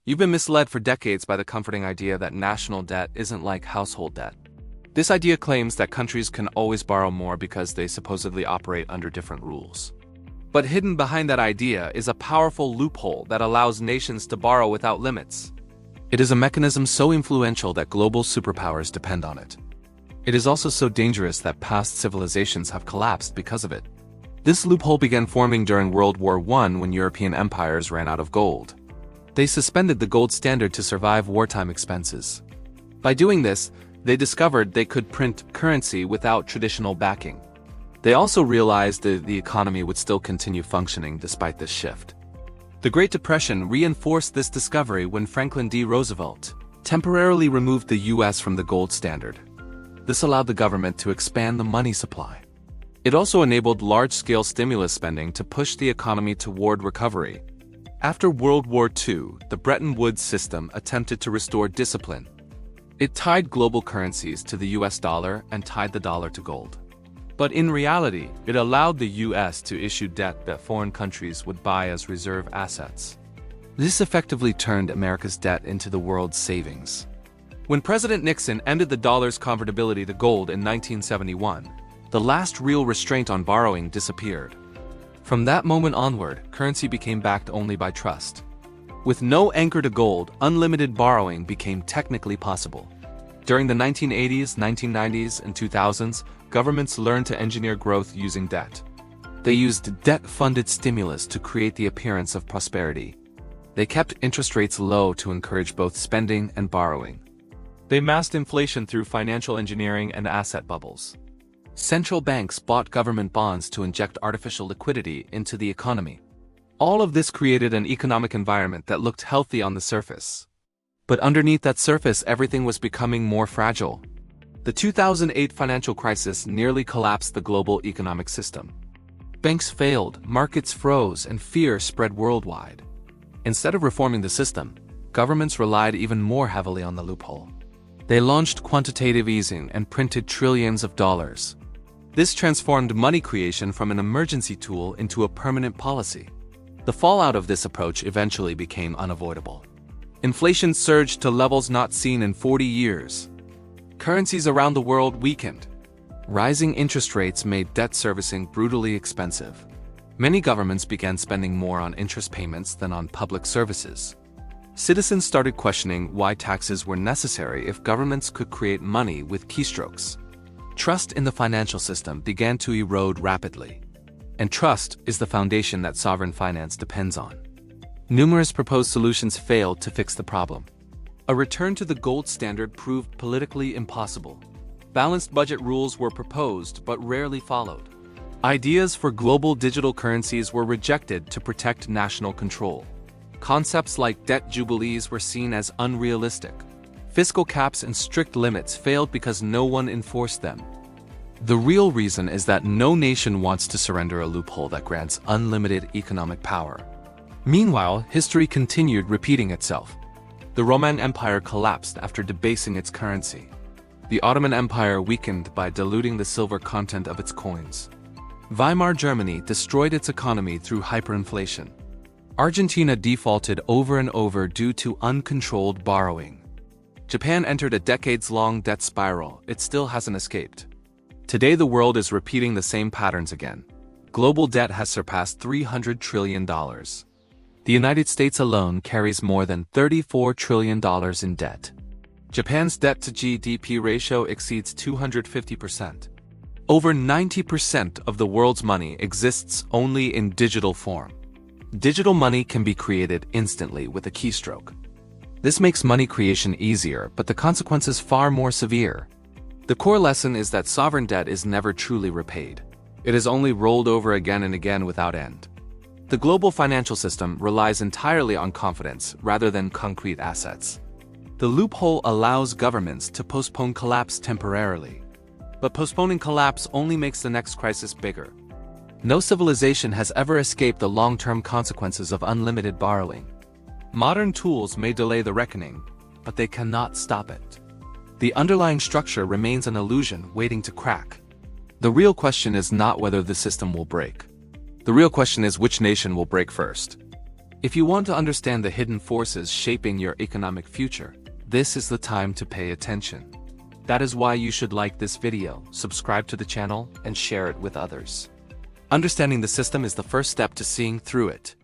You've been misled for decades by the comforting idea that national debt isn't like household debt. This idea claims that countries can always borrow more because they supposedly operate under different rules. But hidden behind that idea is a powerful loophole that allows nations to borrow without limits. It is a mechanism so influential that global superpowers depend on it. It is also so dangerous that past civilizations have collapsed because of it. This loophole began forming during World War I when European empires ran out of gold. They suspended the gold standard to survive wartime expenses. By doing this, they discovered they could print currency without traditional backing. They also realized that the economy would still continue functioning despite this shift. The Great Depression reinforced this discovery when Franklin D. Roosevelt temporarily removed the U.S. from the gold standard. This allowed the government to expand the money supply. It also enabled large-scale stimulus spending to push the economy toward recovery. After World War II, the Bretton Woods system attempted to restore discipline. It tied global currencies to the US dollar and tied the dollar to gold. But in reality, it allowed the US to issue debt that foreign countries would buy as reserve assets. This effectively turned America's debt into the world's savings. When President Nixon ended the dollar's convertibility to gold in 1971, the last real restraint on borrowing disappeared. From that moment onward, currency became backed only by trust. With no anchor to gold, unlimited borrowing became technically possible. During the 1980s, 1990s, and 2000s, governments learned to engineer growth using debt. They used debt-funded stimulus to create the appearance of prosperity. They kept interest rates low to encourage both spending and borrowing. They masked inflation through financial engineering and asset bubbles. Central banks bought government bonds to inject artificial liquidity into the economy. All of this created an economic environment that looked healthy on the surface. But underneath that surface, everything was becoming more fragile. The 2008 financial crisis nearly collapsed the global economic system. Banks failed, markets froze, and fear spread worldwide. Instead of reforming the system, governments relied even more heavily on the loophole. They launched quantitative easing and printed trillions of dollars. This transformed money creation from an emergency tool into a permanent policy. The fallout of this approach eventually became unavoidable. Inflation surged to levels not seen in 40 years. Currencies around the world weakened. Rising interest rates made debt servicing brutally expensive. Many governments began spending more on interest payments than on public services. Citizens started questioning why taxes were necessary if governments could create money with keystrokes. Trust in the financial system began to erode rapidly. And trust is the foundation that sovereign finance depends on. Numerous proposed solutions failed to fix the problem. A return to the gold standard proved politically impossible. Balanced budget rules were proposed but rarely followed. Ideas for global digital currencies were rejected to protect national control. Concepts like debt jubilees were seen as unrealistic. Fiscal caps and strict limits failed because no one enforced them. The real reason is that no nation wants to surrender a loophole that grants unlimited economic power. Meanwhile, history continued repeating itself. The Roman Empire collapsed after debasing its currency. The Ottoman Empire weakened by diluting the silver content of its coins. Weimar Germany destroyed its economy through hyperinflation. Argentina defaulted over and over due to uncontrolled borrowing. Japan entered a decades-long debt spiral. It still hasn't escaped. Today the world is repeating the same patterns again. Global debt has surpassed $300 trillion. The United States alone carries more than $34 trillion in debt. Japan's debt-to-GDP ratio exceeds 250%. Over 90% of the world's money exists only in digital form. Digital money can be created instantly with a keystroke. This makes money creation easier, but the consequences far more severe. The core lesson is that sovereign debt is never truly repaid. It is only rolled over again and again without end. The global financial system relies entirely on confidence rather than concrete assets. The loophole allows governments to postpone collapse temporarily. But postponing collapse only makes the next crisis bigger. No civilization has ever escaped the long-term consequences of unlimited borrowing. Modern tools may delay the reckoning, but they cannot stop it. The underlying structure remains an illusion waiting to crack. The real question is not whether the system will break. The real question is which nation will break first. If you want to understand the hidden forces shaping your economic future, this is the time to pay attention. That is why you should like this video, subscribe to the channel, and share it with others. Understanding the system is the first step to seeing through it.